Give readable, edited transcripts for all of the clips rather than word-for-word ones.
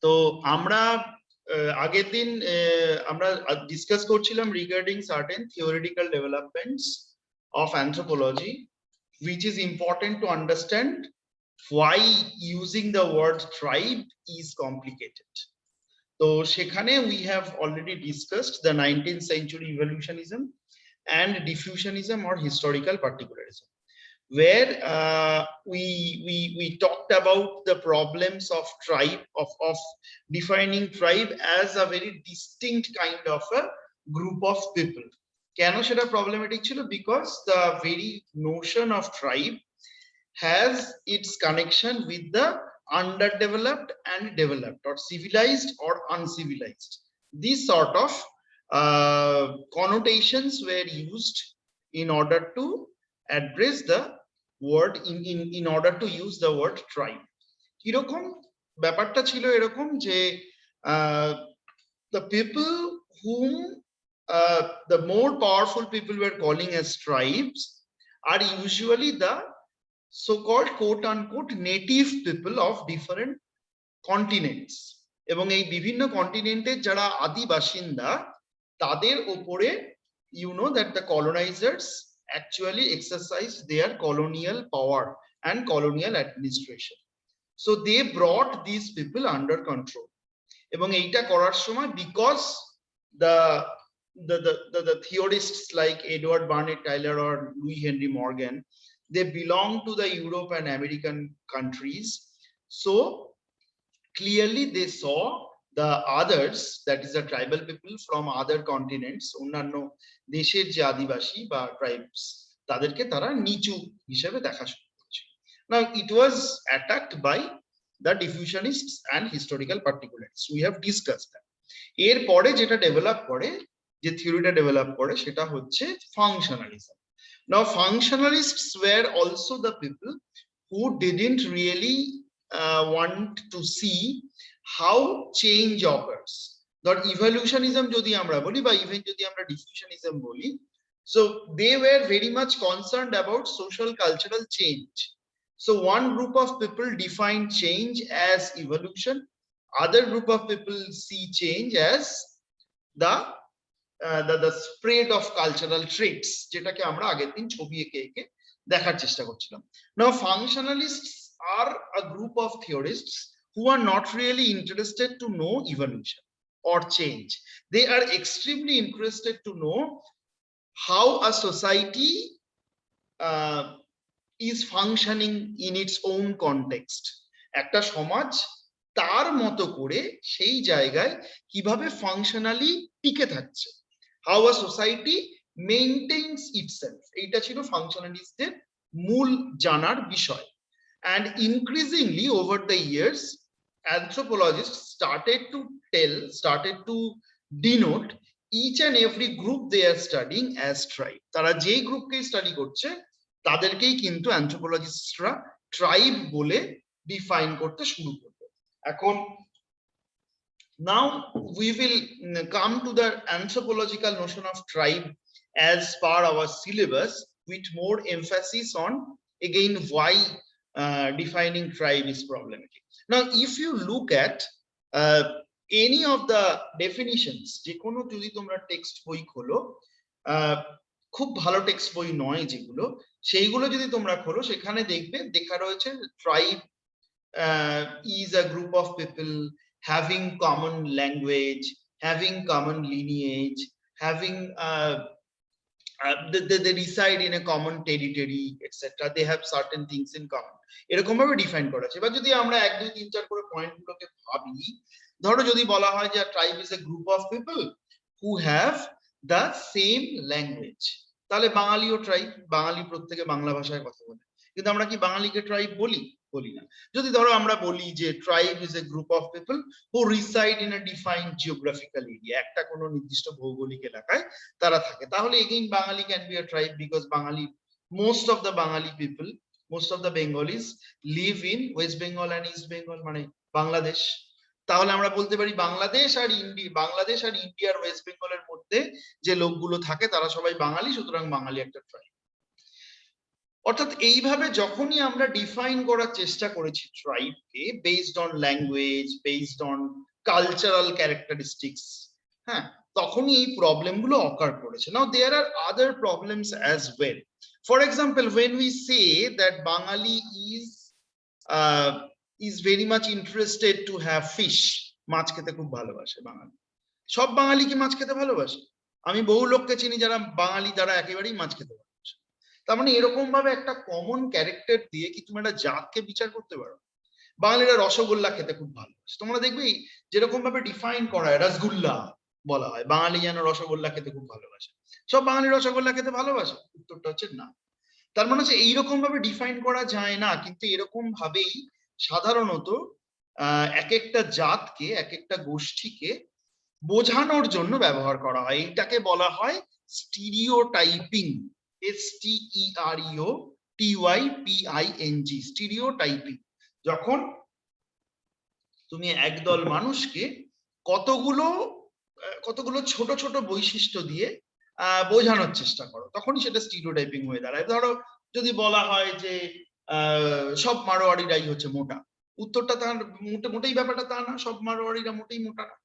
তো আমরা আগের দিন আমরা ডিসকাস করছিলাম regarding certain theoretical developments of anthropology which is important to understand why using the word tribe is complicated. So shekhane we have already discussed the 19th century evolutionism and diffusionism or historical particularism, where we talked about the problems of tribe, of defining tribe as a very distinct kind of a group of people. কেন সেটা problematic ছিল? Because the very notion of tribe has its connection with the underdeveloped and developed, or civilized or uncivilized. These sort of connotations were used in order to address the word, in order to use the word tribe. কিরকম ব্যাপারটা ছিল এরকম যে the people whom the more powerful people were calling as tribes are usually the so-called quote unquote native people of different continents, এবং এই বিভিন্ন কন্টিনেন্টের যারা আদি বাসিন্দা তাদের উপরে you know that the colonizers actually exercised their colonial power and colonial administration. So they brought these people under control, এবং এইটা করার সময় because the theorists like Edward Barnett Tyler or Louis Henry Morgan, they belong to the Europe and American countries, so clearly they saw the others, that is the tribal people from other continents, অন্যান্য দেশের যে আদিবাসী বা tribes তাদেরকে তারা নিচু হিসেবে দেখা শুরু করেছিল. Now it was attacked by the diffusionists and historical particularists. We have discussed that. এর পরে যেটা ডেভেলপ করে, যে থিওরিটা ডেভেলপ করে, সেটা হচ্ছে functionalism. Now functionalists were also the people who didn't really want to see how change occurs. That evolutionism jodi amra boli ba even jodi amra diffusionism boli, so they were very much concerned about social cultural change. So one group of people define change as evolution, other group of people see change as the spread of cultural traits, যেটাকে আমরা আগের দিন ছবি এঁকে এঁকে দেখার চেষ্টা করছিলাম. Now functionalists are a group of theorists who are not really interested to know evolution or change. They are extremely interested to know how a society is functioning in its own context. একটা সমাজ তার মতো করে সেই জায়গায় কিভাবে functionally টিকে থাকছে, how a society maintains itself. এইটা ছিল ফাংশনালিস্টদের মূল জানার বিষয়. And increasingly over the years, anthropologists started to denote each and every group they are studying as tribe. তারা যেই গ্রুপকে স্টাডি করছে তাদেরকেই কিন্তু অ্যানথ্রোপোলজিস্টরা ট্রাইব বলে ডিফাইন করতে শুরু করবে। এখন now we will come to the anthropological notion of tribe as per our syllabus, with more emphasis on again why defining tribe is problematic. Now if you look at any of the definitions, যে কোনো যদি তোমরা text বই খোলো, খুব ভালো text বই নয় যেগুলো, সেইগুলো যদি তোমরা খোলো সেখানে দেখবে দেখা রয়েছে tribe is a group of people having common language, having common lineage, having they reside in a common territory, etc. They have certain things in common. এরকম ভাবে ডিফাইন করা আছে। এবার যদি আমরা 1 2 3 4 করে পয়েন্টগুলোকে ভাবি, ধরো যদি বলা হয় যে tribe is a group of people who have the same language, তাহলে বাঙালিও ট্রাইব, বাঙালি প্রত্যেকে বাংলা ভাষায় কথা বলে, কিন্তু আমরা কি বাঙালিকে ট্রাইব বলি? বলি না। যদি ধরো আমরা বলি যে tribe is a group of people who reside in a defined geographical area, একটা কোনো নির্দিষ্ট ভৌগোলিক এলাকায় তারা থাকে, তাহলে again Bangali can be a tribe, because Bangali, most of the Bangali people, most of the Bengalis live in West Bengal and East Bengal, মানে বাংলাদেশ। তাহলে আমরা বলতে পারি বাংলাদেশ আর ইন্ডিয়ার ওয়েস্ট বেঙ্গলের মধ্যে যে লোকগুলো থাকে তারা সবাই বাঙালি, সুতরাং বাঙালি একটা ট্রাইব। অর্থাৎ এইভাবে যখনই আমরা ডিফাইন করার চেষ্টা করেছি ট্রাইবকে based on language, based on cultural characteristics, হ্যাঁ, তখনই এই প্রবলেম গুলো অকার করেছে। Now there are other problems as well. For example, when we say that Bangali is very much interested to have fish, মাছ খেতে খুব ভালোবাসে বাঙালি। সব বাঙালি কি মাছ খেতে ভালোবাসে? আমি বহু লোককে চিনি যারা বাঙালি, যারা একেবারেই মাছ খেতে ভালোবাসে। তার মানে এরকম ভাবে একটা কমন ক্যারেক্টার দিয়ে কি তুমি একটা জাতকে বিচার করতে পারো? বাঙালিরা রসগোল্লা খেতে খুব ভালোবাসে, তোমরা দেখবে যেরকম ভাবে ডিফাইন করা হয়, রসগোল্লা বলা হয়, বাঙালি যেন রসগোল্লা খেতে খুব ভালোবাসে। সব বাঙালি রসগোল্লা খেতে ভালোবাসে? উত্তরটা হচ্ছে না। তার মানে হচ্ছে এইরকম ভাবে ডিফাইন করা যায় না, কিন্তু এরকম ভাবেই সাধারণত এক একটা জাতকে, এক একটা গোষ্ঠীকে বোঝানোর জন্য ব্যবহার করা হয়। এইটাকে বলা হয় স্টিরিওটাইপিং, STEREOTYPING, স্টিরিওটাইপিং। যখন তুমি একদল মানুষকে কতগুলো কতগুলো ছোট ছোট বৈশিষ্ট্য দিয়ে বোঝানোর চেষ্টা করো, তখনই সেটা স্টিরিওটাইপিং হয়ে দাঁড়ায়। ধরো যদি বলা হয় যে সব মারোয়াড়িরাই হচ্ছে মোটা, উত্তরটা তার মোটেই ব্যাপারটা তা না, সব মারোয়াড়িরা মোটেই মোটা না।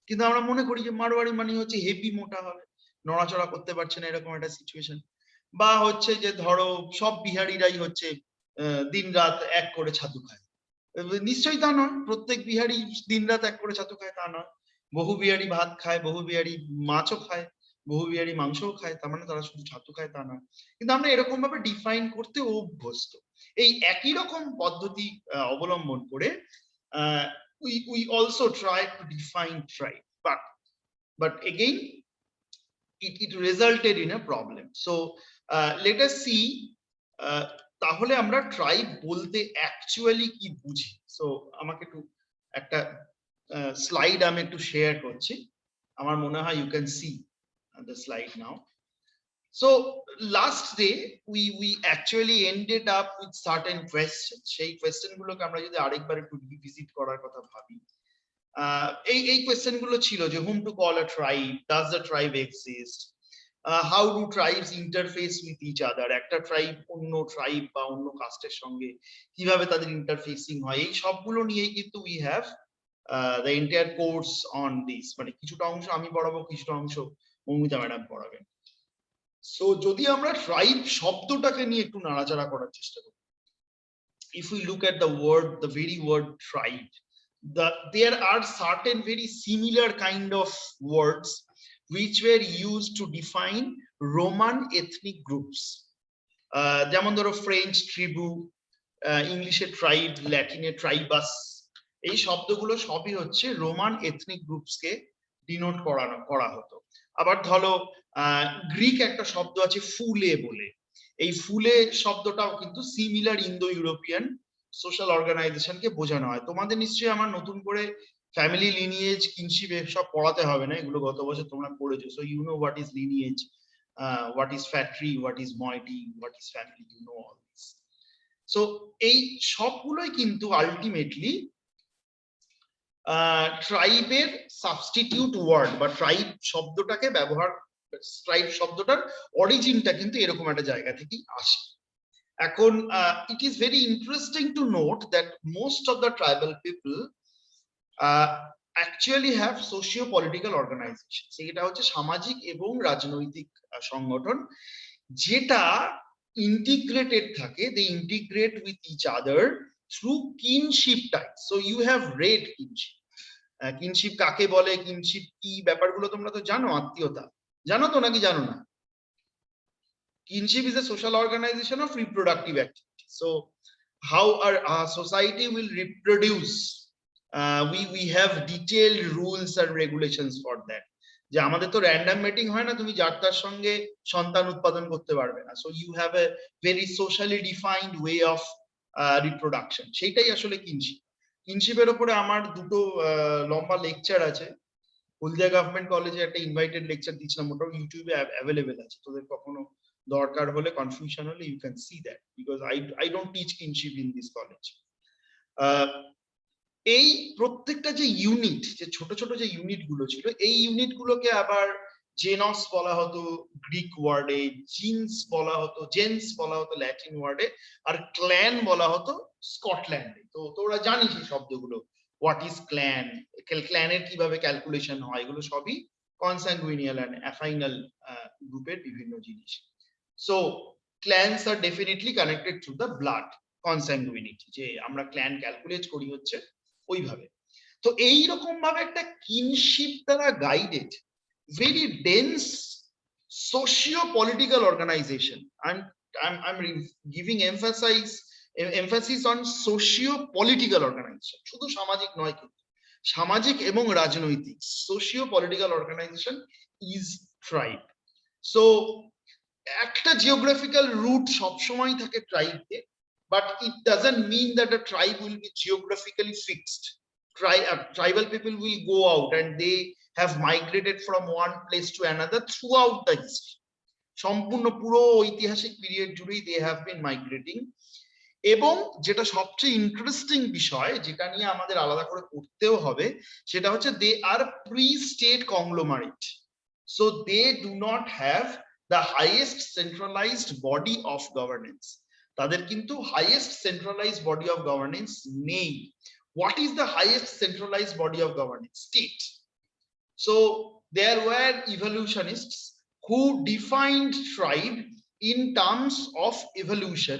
কিন্তু আমরা মনে করি যে মারোয়াড়ি মানে হচ্ছে হেভি মোটা হবে, নড়াচড়া করতে পারছে না, এরকম একটা সিচুয়েশন। বা হচ্ছে যে ধরো সব বিহারিরাই হচ্ছে দিন রাত এক করে ছাতু খায়। নিশ্চয়ই তা নয়, প্রত্যেক বিহারি দিন রাত এক করে ছাতু খায় তা নয়। বহু বিহারি ভাত খায়, বহু বিহারি মাছও খায়, বহু বিহারি মাংসও খায়, তার মানে তারা শুধু ছাতু খায় তা নয়। কিন্তু আমরা এরকম ভাবে ডিফাইন করতে অভ্যস্ত। এই একই রকম পদ্ধতি অবলম্বন করে we also try to define tribe, but again it resulted in a problem. So let us see তাহলে আমরা ট্রাইব বলতে অ্যাকচুয়ালি কি বুঝি। সো আমাকে একটু একটা স্লাইড আমি একটু শেয়ার করছি, আমার মনে হয় you can see the slide now. So last day we actually ended up with certain questions. সেই কোয়েশ্চেন গুলোকে আমরা যদি আরেকবার একটু রিভিজিট করার কথা ভাবি, এই কোয়েশ্চেন গুলো ছিল যে whom to call a tribe, does the tribe exist, how do tribes interface with each other, একটা ট্রাইব অন্য ট্রাইব বা অন্য কাস্টের সঙ্গে কিভাবে তাদের ইন্টারফেসিং হয়, এই সবগুলো নিয়েই কিন্তু we have the entire course on this। মানে কিছুটা অংশ আমি পড়াবো, কিছুটা অংশ মৌমিতা ম্যাডাম পড়াবেন। সো যদি আমরা ট্রাইব শব্দটাকে নিয়ে একটু নাড়াচাড়া করার চেষ্টা করি, if we look at the word, the very word tribe, there are certain very similar kind of words which were used to define Roman ethnic groups. যেমন ধরো ফ্রেঞ্চ ট্রিবু, ইংলিশে ট্রাইব, ল্যাটিনে ট্রাইবাস, এই শব্দগুলো সবই হচ্ছে রোমান এথনিক গ্রুপসকে ডিনোট করা হতো। আবার ধরো গ্রিক একটা শব্দ আছে ফুলে বলে, এই ফুলে শব্দটাও কিন্তু সিমিলার ইন্দো ইউরোপিয়ান সোশ্যাল অর্গানাইজেশনকে বোঝানো হয়। তোমাদের নিশ্চয়ই আমার নতুন করে ফ্যামিলি লিনিয়েজ, কিনশিপ সব পড়াতে হবে না, এগুলো গত বছর তোমরা পড়েছো। So you know what is lineage, what is factory, what is moiety, what is family, you know all this. So এই সবগুলোই কিন্তু আলটিমেটলি ট্রাইবের সাবস্টিটিউট ওয়ার্ড বা ট্রাইব শব্দটাকে ব্যবহার, ট্রাইব শব্দটার অরিজিনটা কিন্তু এরকম একটা জায়গা থেকেই আসে। এখন it is very interesting to note that most of the tribal people actually have socio-political organization। সেটা হচ্ছে সামাজিক এবং রাজনৈতিক সংগঠন, যেটা ইন্টিগ্রেটেড থাকে, they integrate with each other through kinship ties. So you have read kinship. Kinship কাকে বলে, কিনশিপ কি, ব্যাপারগুলো তোমরা তো জানো, আত্মীয়তা জানো তো নাকি জানো না? Kinship is a social organization of reproductive activity. So how our society will reproduce, we have detailed rules and regulations for that. যে আমাদের তো র্যান্ডম মেটিং হয় না, তুমি যার তার সঙ্গে সন্তান উৎপাদন করতে পারবে না। So you have a very socially defined way of reproduction, সেইটাই আসলে কিনশিপ। কিনশিপের উপরে আমার দুটো লম্বা লেকচার আছে, হলদিয়া গভর্নমেন্ট কলেজে একটা ইনভাইটেড লেকচার দিয়েছিলাম, ওটাও ইউটিউবে অ্যাভেলেবেল আছে, তোদের কখনো দরকার হলে, কনফিউশন হলে you can see that, because I don't teach kinship in this college. এই প্রত্যেকটা যে ইউনিট, যে ছোট ছোট যে ইউনিট গুলো ছিল, এই ইউনিট গুলোকে আবার জেনস বলা হতো গ্রিক ওয়ার্ডে, জিন্স বলা হতো, জেন্স বলা হতো ল্যাটিন ওয়ার্ডে, আর ক্ল্যান বলা হতো স্কটল্যান্ডে। তো তোরা জানিস এই শব্দগুলো, হোয়াট ইজ ক্ল্যান, ক্ল্যানের কিভাবে ক্যালকুলেশন হয়, এগুলো সবই কনসাংগুইনিয়াল এন্ড অ্যাফাইনাল গ্রুপের বিভিন্ন জিনিস। So clans are definitely connected to the blood consanguinity, যে আমরা ক্ল্যান ক্যালকুলেট করি হচ্ছে ওইভাবে। তো এইরকম ভাবে একটা কিনশিপ দ্বারা guided very dense socio-political organization. I'm giving emphasis on socio-political organization. শুধু সামাজিক নয়, কিন্তু সামাজিক এবং রাজনৈতিক socio-political organization is tribe. So একটা জিওগ্রাফিক্যাল রুট সবসময় থাকে ট্রাইবে, but it doesn't mean that a tribe will be geographically fixed. Tribal people will go out and they have migrated from one place to another throughout the history. সম্পূর্ণ পুরো ঐতিহাসিক period জুড়েই they have been migrating. এবং যেটা সবচেয়ে interesting বিষয়, যেটা নিয়ে আমাদের আলাদা করে পড়তেও হবে, সেটা হচ্ছে they are pre-state conglomerate. So they do not have the highest centralized body of governance. তাদের কিন্তু highest centralized body of governance নেই। What is the highest centralized body of governance? State. So there were evolutionists who defined tribe in terms of evolution.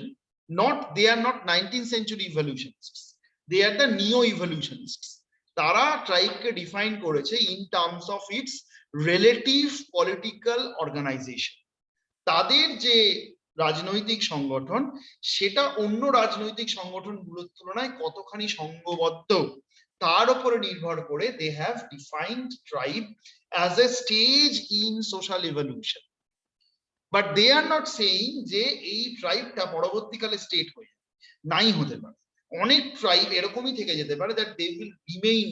They are not 19th century evolutionists. They are the neo-evolutionists. Tara tribe ke define করেছে in terms of its relative political organization. তাদের যে রাজনৈতিক সংগঠন, সেটা অন্য রাজনৈতিক সংগঠনগুলোর তুলনায় কতখানি সংঘবদ্ধ, তার উপরে নির্ভর করে they have defined tribe as a stage in social evolution. But they are not saying যে এই ট্রাইবটা পরবর্তীকালে স্টেট হয়ে যাবে, নাই হতে পারে। অনেক ট্রাইব এরকমই থেকে যেতে পারে that they will remain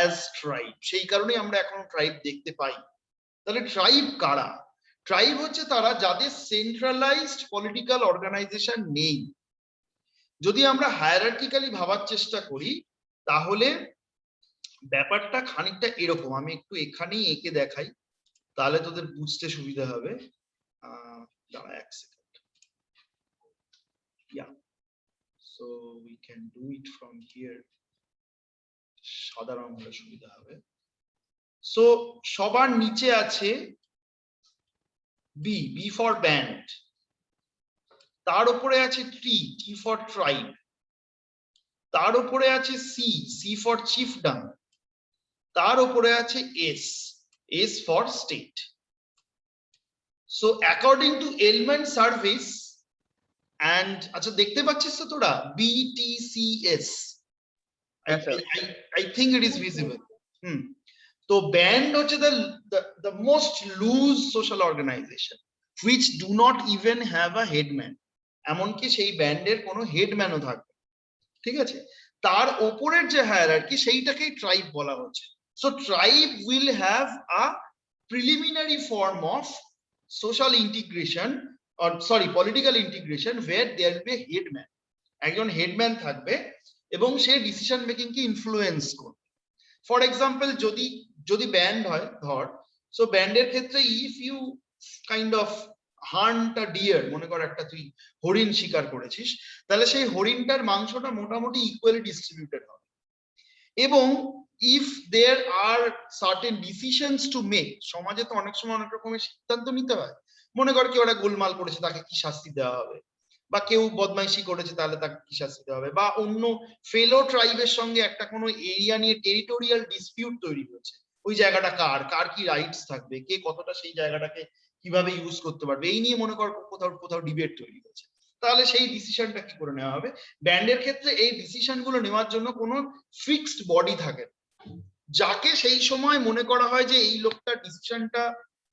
as tribe। সেই কারণে আমরা এখন ট্রাইব দেখতে পাই। তাহলে ট্রাইব কারা? ট্রাইব হচ্ছে তারা যাদের সেন্ট্রালাইজড পলিটিক্যাল অর্গানাইজেশন নেই। যদি আমরা হায়ারার্কিক্যালি ভাবার চেষ্টা করি, তাহলে ব্যাপারটা খানিকটা এরকম। আমি একটু এখানেই এঁকে দেখাই, তাহলে তোদের বুঝতে সুবিধা হবে। দাঁড়া এক second. Yeah, so we can do it from here. সাদা রং হলে সুবিধা হবে। সো সবার নিচে আছে বি, বি ফর ব্যান্ড, তার উপরে আছে টি, টি ফর ট্রাইব, তার উপরে আছে সি, সি ফর চিফডম, তার উপরে আছে S, S for state. So according to Elman Service and আচ্ছা দেখতে পাচ্ছিস তো তোরা BTCS? I think it is visible. তো ব্যান্ড হচ্ছে the most loose social organization which do not even have a headman. এমনকি সেই ব্যান্ডের কোনো হেডম্যানও থাকবে, ঠিক আছে? তার উপরের যে হায়ারার্কি, সেইটাকেই ট্রাইব বলা হচ্ছে। So tribe will have a preliminary form of social integration, or sorry, political integration, where there will be a headman. একজন হেডম্যান থাকবে এবং সে ডিসিশন মেকিং কে ইনফ্লুয়েন্স করবে। ফর এক্সাম্পল, যদি ব্যান্ড হয় ধর, সো ব্যান্ডের ক্ষেত্রে if you kind of hunt a deer, মনে কর একটা তুই হরিণ শিকার করেছিস, তাহলে সেই হরিণটার মাংসটা মোটামুটি ইকুয়ালি ডিস্ট্রিবিউটেড হবে। এবং if there are certain decisions to make, সমাজে তো অনেক সময় অনেক রকমের সিদ্ধান্ত নিতে হয়। মনে কর কেউ একটা গোলমাল করেছে, তাকে কি শাস্তি দেওয়া হবে, বা কেউ বদমাইশি করেছে, তাহলে তাকে কি শাস্তি দেওয়া হবে, বা অন্য ফেলো ট্রাইবের সঙ্গে একটা কোনো এরিয়া নিয়ে টেরিটোরিয়াল ডিসপিউট তৈরি হয়েছে, ওই জায়গাটা কার, কার কি রাইটস থাকবে, কে কতটা সেই জায়গাটাকে কিভাবে ইউজ করতে পারবে, এই নিয়ে মনে কর কোথাও ডিবেট তৈরি হয়েছে, তাহলে সেই ডিসিশনটা কি করে নেওয়া হবে। ব্যান্ডের ক্ষেত্রে এই ডিসিশন গুলো নেওয়ার জন্য কোনো ফিক্সড বডি থাকে, যাকে সেই সময় মনে করা হয় যে এই লোকটার ডিসিশনটা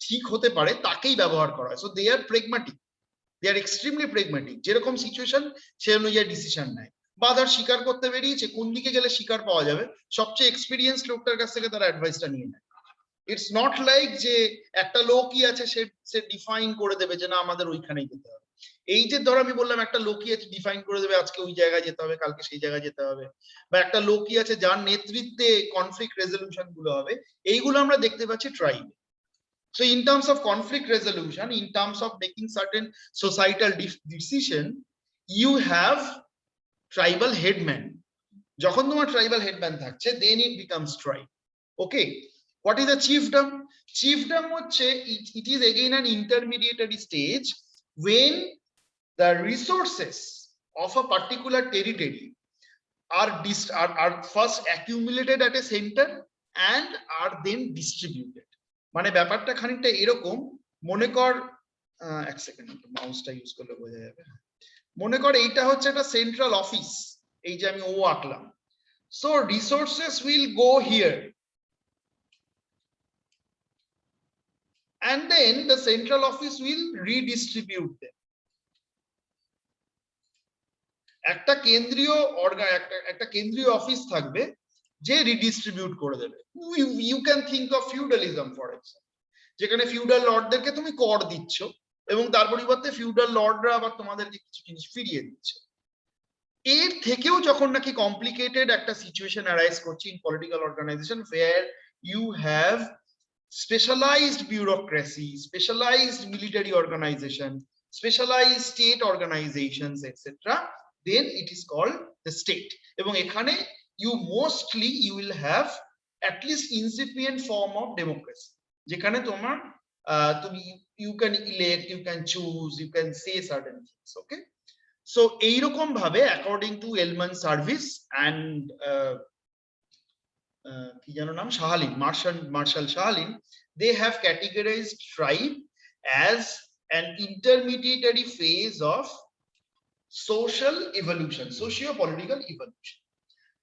ঠিক হতে পারে, তাকেই ব্যবহার করা হয়। So they are pragmatic, they are extremely pragmatic. যেরকম সিচুয়েশন সে অনুযায়ী ডিসিশন নেয়। বা ধর শিকার করতে বেরিয়েছে, কোন দিকে গেলে শিকার পাওয়া যাবে, সবচেয়ে এক্সপিরিয়েন্স লোকটার কাছ থেকে তারা অ্যাডভাইসটা নিয়ে নেয়। ইটস নট লাইক যে একটা লোকই আছে সে ডিফাইন করে দেবে যে না আমাদের ওইখানেই যেতে হবে। এই যে ধর আমি বললাম একটা লোকই আছে ডিফাইন করে দেবে আজকে ওই জায়গায় যেতে হবে, কালকে সেই জায়গায় যেতে হবে, বা একটা লোকই আছে যার নেতৃত্বে কনফ্লিক্ট রেজলিউশন গুলো হবে, এইগুলো আমরা দেখতে পাচ্ছি ট্রাইবে। So in terms of conflict resolution, in terms of making certain societal decision, you have tribal headman. যখন তোমার ট্রাইবাল হেডম্যান থাকছে, then it becomes tribe. Okay, what is a chiefdom? Chiefdom হচ্ছে it is again an intermediary stage when the resources of a particular territory are first accumulated at a center and are then distributed. মানে ব্যাপারটা খানিকটা এরকম, মনে কর এক second মাউসটা use করলে বোঝা যাবে। মনে কর এইটা হচ্ছে একটা সেন্ট্রাল অফিস, এই যে আমি ও আঁকলাম। So resources will go here and then the central office will redistribute them. একটা কেন্দ্রীয় একটা কেন্দ্রীয় অফিস থাকবে যে রিডিস্ট্রিবিউট করে দেবে। You can think of feudalism for example, যেখানে ফিউডাল লর্ডদেরকে তুমি কর দিচ্ছ এবং তার পরিবর্তে ফিউডাল লর্ডরা আবার তোমাদেরকে কিছু জিনিস ফিরিয়ে দিচ্ছে। এর থেকেও যখন নাকি কমপ্লিকেটেড একটা সিচুয়েশন অ্যারাইজ করছে in political organisation, where you have specialized bureaucracy, specialized military organization, specialized state organizations, etc., then it is called the state. এবং এখানে you will have at least incipient form of democracy, যেখানে তোমার তুমি you can elect, you can choose, you can say certain things. Okay, so এইরকম ভাবে according to Elman Service and কি জানো নাম, শাহালিন, martial শাহালিন, they have categorized tribe as an intermediary phase of social evolution, socio-political evolution.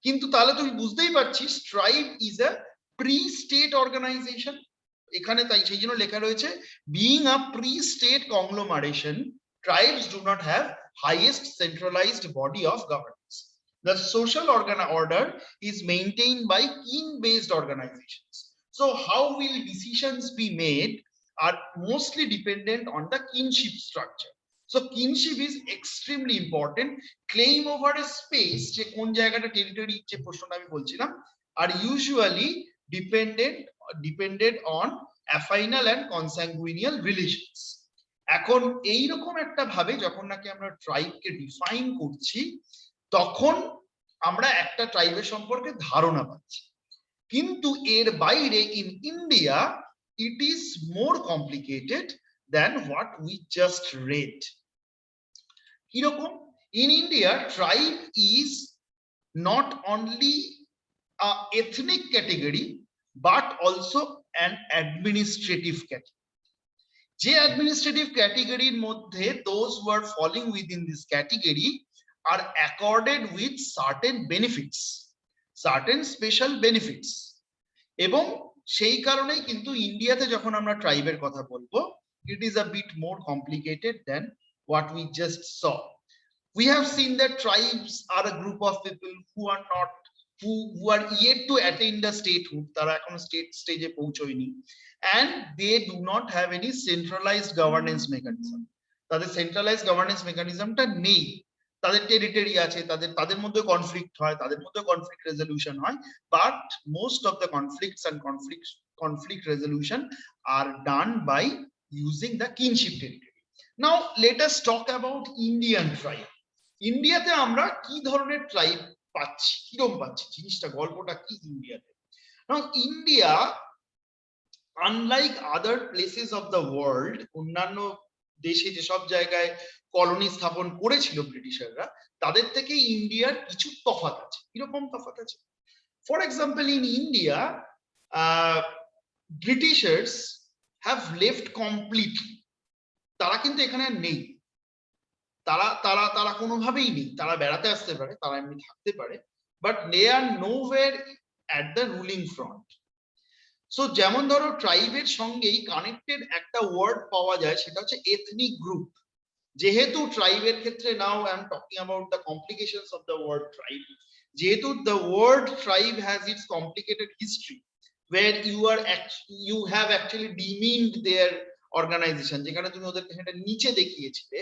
কিন্তু তাহলে তুমি বুঝতেই পারছিস tribe is a pre-state organization. এখানে তাই সেই জন্য লেখা রয়েছে being a pre-state conglomeration, tribes do not have highest centralized body of governance. The social order is maintained by kin-based organizations. So how will decisions be made are mostly dependent on the kinship structure. So kinship is extremely important. Claim over a space, যে কোন জায়গাটা territory, যে প্রশ্নটা আমি বলছিলাম, are usually dependent on affinal and consanguineal relations. এখন এইরকম একটা ভাবে যখন নাকি আমরা ট্রাইবকে ডিফাইন করছি, তখন আমরা একটা ট্রাইবের সম্পর্কে ধারণা পাচ্ছি। কিন্তু এর বাইরে in India it is more complicated than what we just read. কিরকম? In India, tribe is not only a ethnic category but also an administrative category. যে অ্যাডমিনিস্ট্রেটিভ ক্যাটেগরির মধ্যে those who are falling within this category are accorded with certain benefits, certain special benefits. এবং সেই কারণেই কিন্তু ইন্ডিয়াতে যখন আমরা ট্রাইবের কথা বলবো, it is a bit more complicated than what we just saw. We have seen that tribes are a group of people who are yet to attain the statehood, তারা এখনো স্টেট স্টেজে পৌঁছয়নি, and they do not have any centralized governance mechanism. তাদের centralized governance mechanismটা নেই। তাদের territory আছে, তাদের মধ্যে কনফ্লিক্ট হয়, তাদের মধ্যে কনফ্লিক্ট রেজলিউশন হয়, but most of the conflicts and conflict resolution are done by using the kinship territory. Now let us talk about Indian tribe. ইন্ডিয়াতে আমরা কি ধরনের ট্রাইব পাচ্ছি, কিরকম পাচ্ছি, জিনিসটা গল্পটা কি ইন্ডিয়াতে? Now India, unlike other places of the world, অন্যান্য দেশে যেসব জায়গায় কলোনি স্থাপন করেছিল ব্রিটিশাররা, তাদের থেকে ইন্ডিয়ার কিছু তফাৎ আছে। কিরকম তফাৎ আছে? For example, in India ব্রিটিশার্স have left completely. তারা কিন্তু এখানে নেই, তারা তারা তারা কোনোভাবেই নেই। তারা বেড়াতে আসতে পারে, তারা এমনি থাকতে পারে, but they are nowhere at the ruling front. So যেমন ধরো ট্রাইবের সঙ্গেই কানেক্টেড একটা ওয়ার্ড পাওয়া যায়, সেটা হচ্ছে এথনিক গ্রুপ। যেহেতু ট্রাইবের ক্ষেত্রে, now I am talking about the complications of the word tribe, যেহেতু the word tribe has its complicated history, where you have actually demeaned their organization, যেখানে তুমি ওদেরকে সেটা নিচে দেখিয়েছিলে,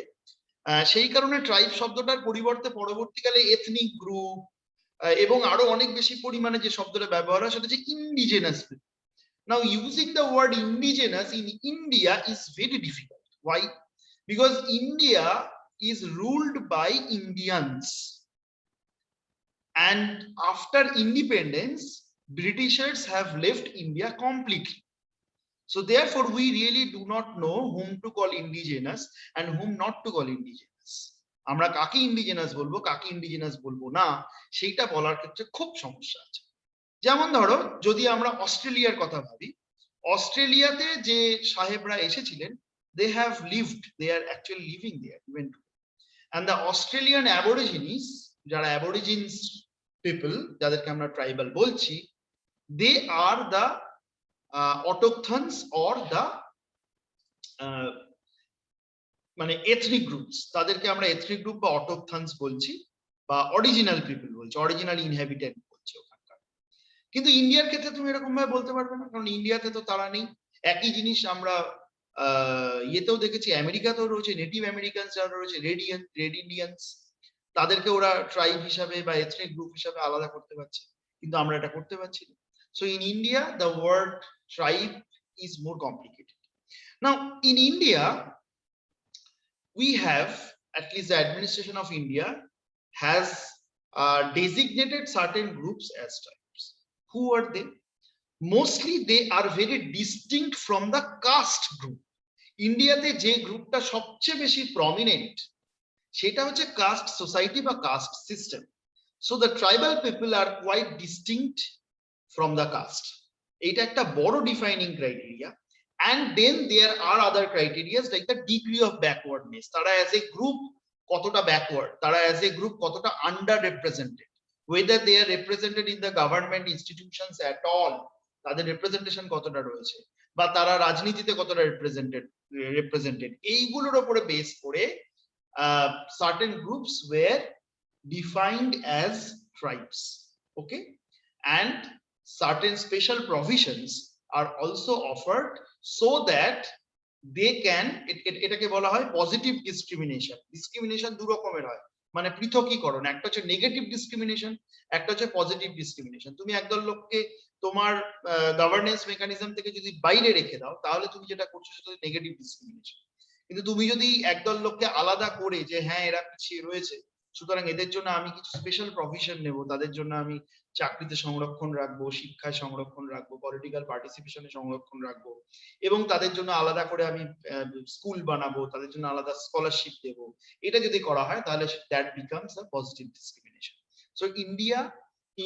সেই কারণে ট্রাইব শব্দটার পরিবর্তে পরবর্তীকালে এথনিক গ্রুপ এবং আরো অনেক বেশি পরিমাণে যে শব্দটা ব্যবহার হয় সেটা হচ্ছে indigenous people. Now, using the word indigenous in India is very difficult. Why? Because India is ruled by Indians, and after independence, Britishers have left India completely. So therefore, we really do not know whom to call indigenous and whom not to call indigenous. আমরা কাকে indigenous বলবো, কাকে indigenous বলবো না, সেইটা বলার ক্ষেত্রে খুব সমস্যা আছে। যেমন ধরো, যদি আমরা অস্ট্রেলিয়ার কথা ভাবি, অস্ট্রেলিয়াতে যে সাহেবরা এসেছিলেন, they have lived, they are actually living there even today. And the Australian Aborigines, যারা Aborigines people, যাদেরকে আমরা ট্রাইবাল বলছি, they are the autochthons or the মানে এথনিক গ্রুপস, তাদেরকে আমরা এথনিক গ্রুপ বা অটোকথনস বলছি, বা অরিজিনাল পিপল বলছি, অরিজিনাল ইনহ্যাবিটেন্ট বলছি ওখানকার। কিন্তু ইন্ডিয়ার ক্ষেত্রে তুমি এরকম ভাবে বলতে পারবে না, কারণ ইন্ডিয়াতে তো তারা নেই। একই জিনিস আমরা ইয়েতেও দেখেছি, আমেরিকাতেও রয়েছে নেটিভ আমেরিকানস যারা রয়েছে, রেড ইন্ডিয়ানস, তাদেরকে ওরা ট্রাইব হিসাবে বা এথনিক গ্রুপ হিসাবে আলাদা করতে পারছে, কিন্তু আমরা এটা করতে পারছি না। So in India, the word tribe is more complicated. Now, in India, we have, at least the administration of India has designated certain groups as tribes. Who are they? Mostly they are very distinct from the caste group. ইন্ডিয়াতে যে গ্রুপটা সবচেয়ে বেশি prominent, সেটা হচ্ছে caste society বা caste system. So the tribal people are quite distinct from the caste. এটা একটা বড় defining criteria. And then there are other criteria like the degree of backwardness. তারা as a group কতটা backward, তারা as a group কতটা underrepresented, whether they are represented in the government institutions at all, তাদের representation কতটা রয়েছে, বা তারা রাজনীতিতে কতটা represented, এইগুলোর উপরে বেস করে certain groups were defined as tribes. Okay, and certain special provisions are also offered so that they can, এটাকে বলা হয় পজিটিভ ডিসক্রিমিনেশন। ডিসক্রিমিনেশন দু রকমের হয়, মানে পৃথকীকরণ, একটা হচ্ছে নেগেটিভ ডিসক্রিমিনেশন, একটা হচ্ছে পজিটিভ ডিসক্রিমিনেশন। তুমি একদল লোককে তোমার গভর্নেন্স মেকানিজম থেকে যদি বাইরে রেখে দাও, তাহলে তুমি যেটা করছো সেটা হচ্ছে নেগেটিভ ডিসক্রিমিনেশন। কিন্তু তুমি যদি একদল লোককে আলাদা করে, যে হ্যাঁ এরা পিছিয়ে রয়েছে, সুতরাং এদের জন্য আমি কিছু স্পেশাল প্রভিশন নেব, তাদের জন্য আমি চাকরিতে সংরক্ষণ রাখবো, শিক্ষায় সংরক্ষণ রাখবো, পলিটিক্যাল পার্টিসিপেশনে সংরক্ষণ রাখবো, এবং তাদের জন্য আলাদা করে আমি স্কুল বানাবো, তাদের জন্য আলাদা স্কলারশিপ দেবো, এটা যদি করা হয় তাহলে that becomes a positive discrimination. So India,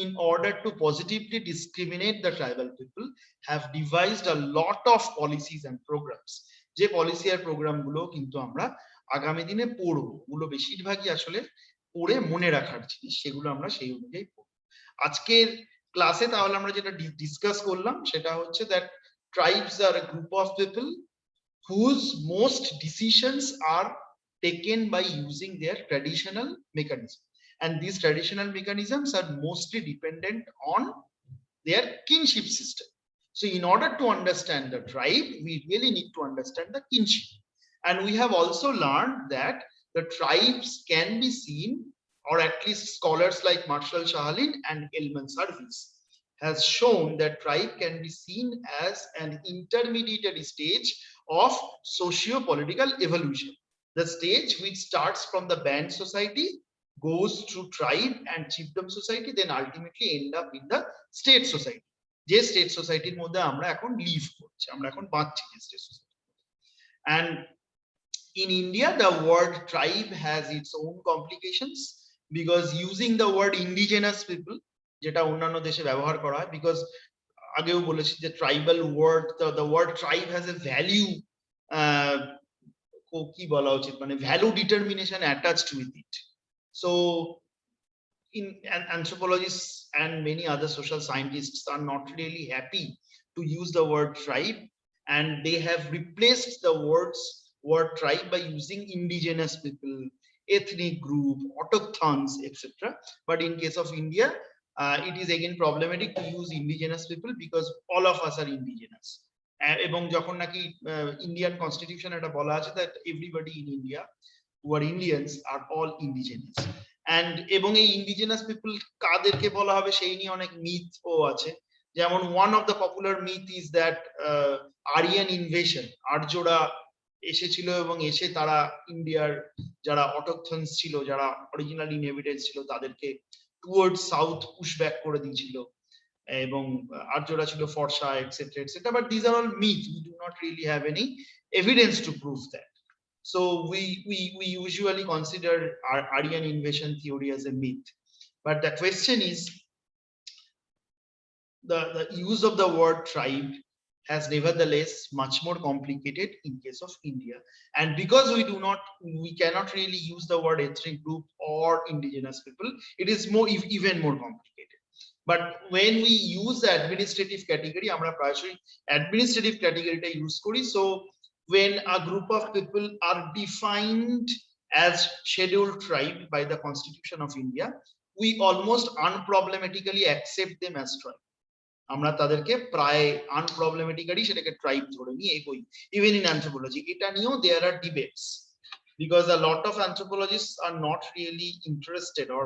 in order to positively discriminate the tribal people, have devised a lot of policies and programs. যে পলিসি আর প্রোগ্রাম গুলো কিন্তু আমরা আগামী দিনে পড়বো, ওগুলো বেশিরভাগই আসলে পড়ে মনে রাখার জিনিস, সেগুলো আমরা সেই অনুযায়ী পড়বো। আজকের ক্লাসে তাহলে আমরা যেটা ডিসকাস করলাম সেটা হচ্ছে that tribes are a group of people whose most decisions are taken by using their traditional mechanism, and these traditional mechanisms are mostly dependent on their kinship system. So in order to understand the tribe, we really need to understand the kinship. And we have also learned that the tribes can be seen, or at least scholars like Marshall Shahalin and Elman Service has shown that tribe can be seen as an intermediate stage of socio-political evolution. The stage which starts from the band society, goes through tribe and chiefdom society, then ultimately end up in the state society. যে state সোসাইটির মধ্যে আমরা এখন leave করছি, আমরা এখন বাঁচছি যে state society. And in India, the word tribe has its own complications, because using the word indigenous people, যেটা অন্যান্য দেশে ব্যবহার করা হয়, because আগেও বলেছি যে tribal word, the word tribe has a value, কি বলা উচিত, মানে value determination attached with it. So in anthropologists and many other social scientists are not really happy to use the word tribe, and they have replaced the word tribe by using indigenous people, ethnic group, autochthons, etc. But in case of India, it is again problematic to use indigenous people because all of us are indigenous. এবং যখন নাকি Indian constitution এটা বলা আছে that everybody in India who are Indians are all indigenous. And এবং এই indigenous people কাদেরকে বলা হবে সেই নিয়ে অনেক মিথ ও আছে। যেমন one of the popular myth is that Aryan invasion, আর্যরা এসেছিল এবং এসে তারা ইন্ডিয়ার যারা অটোকথনস ছিল, যারা অরিজিনাল ইনহেবিটেন্টস ছিল, তাদেরকে টুয়ার্ড সাউথ পুশ ব্যাক করে দিয়েছিল এবং আর্যরা ছিল ফর্সা etcetera etcetera, but this are all myth, we do not really have any evidence to prove that. So we usually consider our Aryan invasion theory as a myth. But the question is, the use of the word tribe has nevertheless much more complicated in case of India. And because we cannot really use the word ethnic group or indigenous people, it is even more complicated. But when we use the administrative category, আমরা প্রায়শই administrative category টা use করি. So when a group of people are defined as scheduled tribe by the Constitution of India, we almost unproblematically accept them as tribe. আমরা তাদেরকে প্রায় আনপ্রবলেমেটিক্যালি সেটাকে tribe ধরে নিয়ে এগোই. ইভেন ইন অ্যানথ্রোপোলজি এটা নিয়েও দেয়ার আর debates, because a lot of anthropologists are not really interested or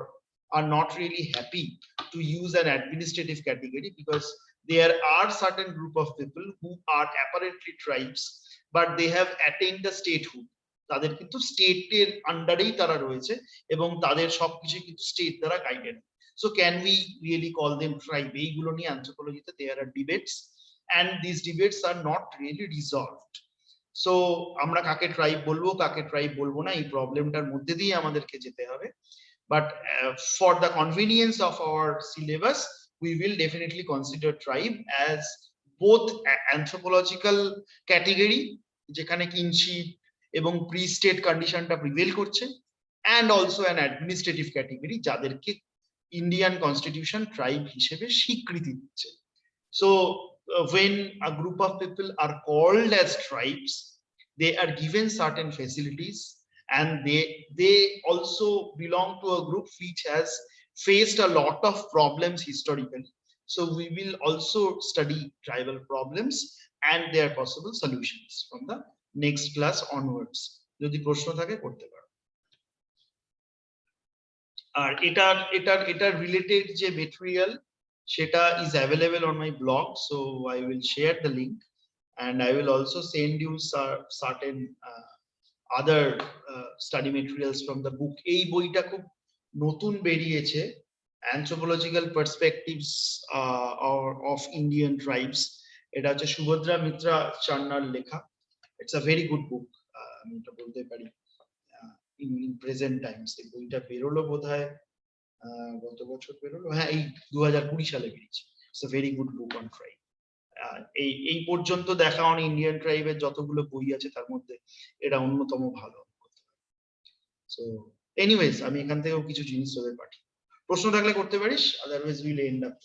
are not really happy to use an administrative category, because there are certain group of people who are apparently tribes but they have attained the statehood. তাদের কিন্তু স্টেটের আন্ডারেই তারা রয়েছে এবং তাদের সবকিছু কিন্তু state দ্বারা guided. So can we really call them tribe? এইগুলো নিয়ে anthropology-তে there are debates, and these debates are not really resolved. So আমরা কাকে ট্রাইব বলবো, কাকে ট্রাইব বলবো না, এই প্রবলেমটার মধ্যে দিয়ে আমাদেরকে যেতে হবে. But for the convenience of our syllabus, we will definitely consider tribe as both anthropological category, যেখানে kinship এবং pre-state কন্ডিশনটা প্রিভেল করছে, and also an administrative category যাদেরকে ইন্ডিয়ান কনস্টিটিউশন ট্রাইব হিসেবে স্বীকৃতি দিচ্ছে. So when a group of people are called as tribes, they are given certain facilities, and they also belong to a group which has faced a lot of problems historically. So we will also study tribal problems and their possible solutions from the next class onwards. যদি প্রশ্ন থাকে করতে পারো. আর এটার related যে material সেটা is available on my blog, so I will share the link, and I will also send you certain other study materials from the book. এই বইটা খুব নতুন বেরিয়েছে, Anthropological Perspectives of Indian Tribes. এটা হচ্ছে সুভদ্রা মিত্রা চান্নার লেখা. It's a very good book, আমি এটা বলতে পারি. In present times এই বইটা বেরোলো বোধহয় গত বছর বেরোলো, হ্যাঁ এই 2020 সালে বেরিয়েছে. It's a very good book on tribe. এই পর্যন্ত দেখা অন ইন্ডিয়ান ট্রাইবের যতগুলো বই আছে তার মধ্যে এটা অন্যতম ভালো. So anyways, আমি এখান থেকেও কিছু জিনিস তোদের পাঠি, প্রশ্ন থাকলে করতে পারিস, otherwise we'll end up.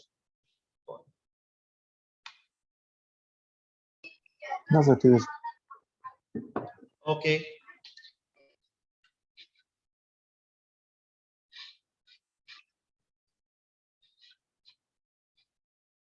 না স্যার ঠিক আছে. Okay.